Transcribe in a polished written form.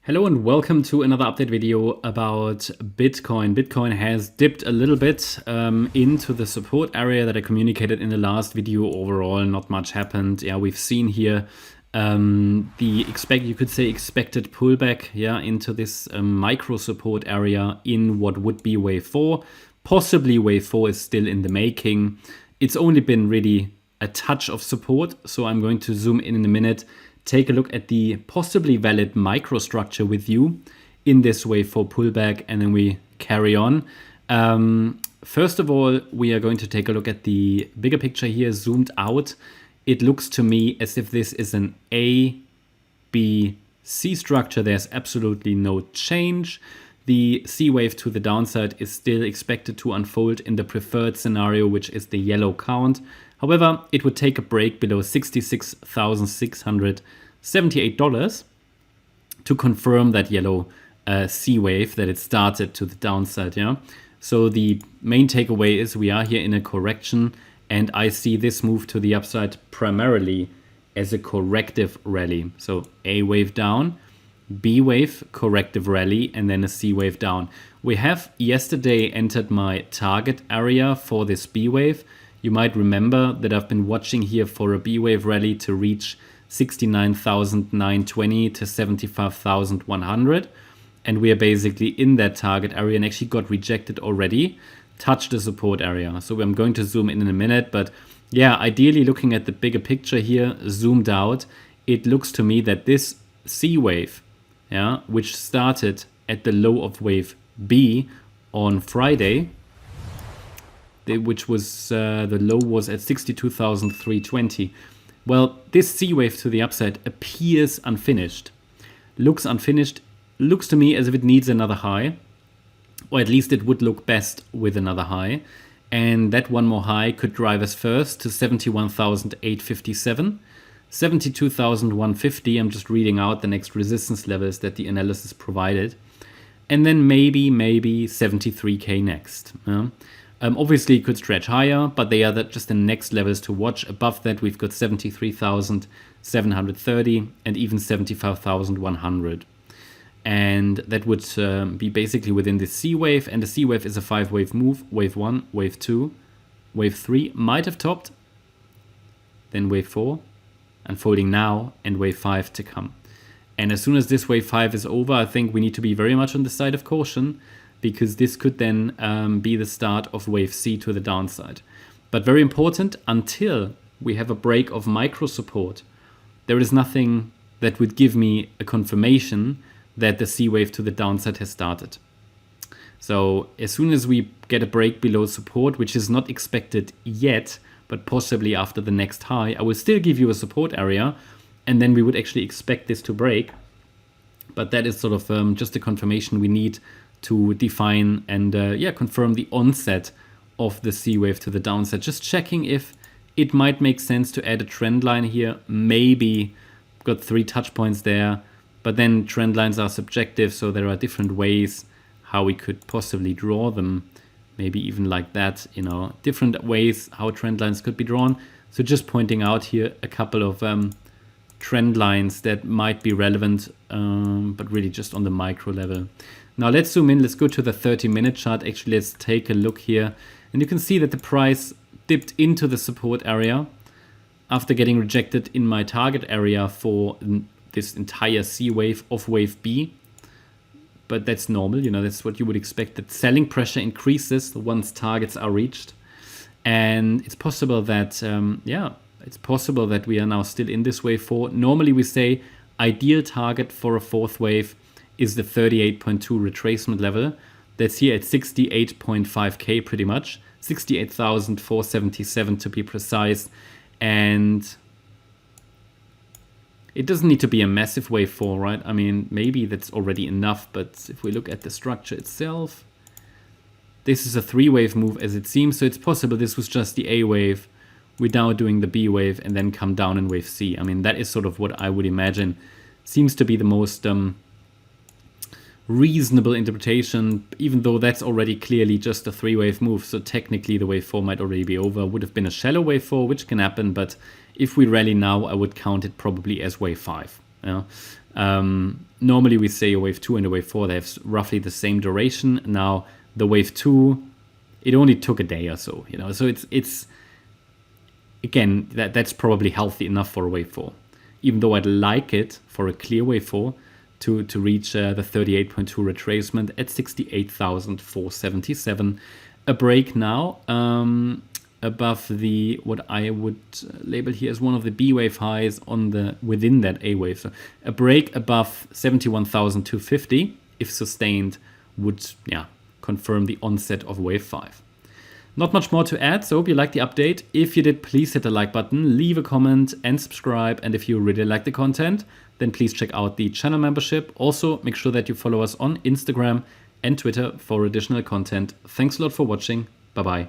Hello and welcome to another update video about Bitcoin. Bitcoin has dipped a little bit into the support area that I communicated in the last video. Overall, not much happened. Yeah, we've seen here the expected pullback, into this micro support area in what would be wave 4. Possibly wave 4 is still in the making. It's only been really a touch of support, so I'm going to zoom in a minute, take a look at the possibly valid microstructure with you in this wave 4 pullback, and then we carry on. First of all, we are going to take a look at the bigger picture here, zoomed out. It looks to me as if this is an A, B, C structure. There's absolutely no change. The C wave to the downside is still expected to unfold in the preferred scenario, which is the yellow count. However, it would take a break below $66,678 to confirm that yellow C wave, that it started to the downside. So the main takeaway is we are here in a correction, and I see this move to the upside primarily as a corrective rally. So A wave down, B wave, corrective rally, and then a C wave down. We have yesterday entered my target area for this B wave. You might remember that I've been watching here for a B wave rally to reach 69,920 to 75,100. And we are basically in that target area and actually got rejected already, touched the support area. So I'm going to zoom in a minute. But yeah, ideally looking at the bigger picture here, zoomed out, it looks to me that this C wave, which started at the low of wave B on Friday, which was the low was at 62,320. Well, this C wave to the upside appears unfinished. Looks unfinished. Looks to me as if it needs another high, or at least it would look best with another high. And that one more high could drive us first to 71,857, 72,150. I'm just reading out the next resistance levels that the analysis provided. And then maybe 73K next. Obviously, it could stretch higher, but they are just the next levels to watch. Above that, we've got 73,730 and even 75,100. And that would be basically within the C wave. And the C wave is a 5-wave move. Wave 1, wave 2, wave 3 might have topped. Then wave 4, unfolding now, and wave 5 to come. And as soon as this wave 5 is over, I think we need to be very much on the side of caution, because this could then be the start of wave C to the downside. But very important, until we have a break of micro support, there is nothing that would give me a confirmation that the C wave to the downside has started. So as soon as we get a break below support, which is not expected yet, but possibly after the next high, I will still give you a support area, and then we would actually expect this to break. But that is sort of just a confirmation we need to define and confirm the onset of the C wave to the downside. Just checking if it might make sense to add a trend line here. Maybe got 3 touch points there, but then trend lines are subjective, so there are different ways how we could possibly draw them. Maybe even like that, different ways how trend lines could be drawn. So just pointing out here a couple of trend lines that might be relevant, but really just on the micro level. Now let's zoom in, let's go to the 30-minute chart. Actually, let's take a look here. And you can see that the price dipped into the support area after getting rejected in my target area for this entire C wave of wave B. But that's normal, that's what you would expect, that selling pressure increases once targets are reached. And it's possible that, we are now still in this wave 4. Normally we say ideal target for a fourth wave is the 38.2 retracement level. That's here at 68.5K pretty much, 68,477 to be precise. And it doesn't need to be a massive wave 4, right? I mean, maybe that's already enough, but if we look at the structure itself, this is a 3-wave move as it seems, so it's possible this was just the A wave. We're now doing the B wave and then come down in wave C. I mean, that is sort of what I would imagine seems to be the most reasonable interpretation, even though that's already clearly just a 3-wave move. So technically the wave 4 might already be over. Would have been a shallow wave 4, which can happen, but if we rally now, I would count it probably as wave 5. Normally we say a wave 2 and a wave 4, they have roughly the same duration. Now the wave 2, it only took a day or so, so it's again, that's probably healthy enough for a wave 4, even though I'd like it for a clear wave 4 to reach the 38.2 retracement at 68,477. A break now above the what I would label here as one of the B wave highs within that A wave. So a break above 71,250, if sustained, would confirm the onset of wave 5. Not much more to add, so hope you liked the update. If you did, please hit the like button, leave a comment and subscribe. And if you really like the content, then please check out the channel membership. Also, make sure that you follow us on Instagram and Twitter for additional content. Thanks a lot for watching. Bye-bye.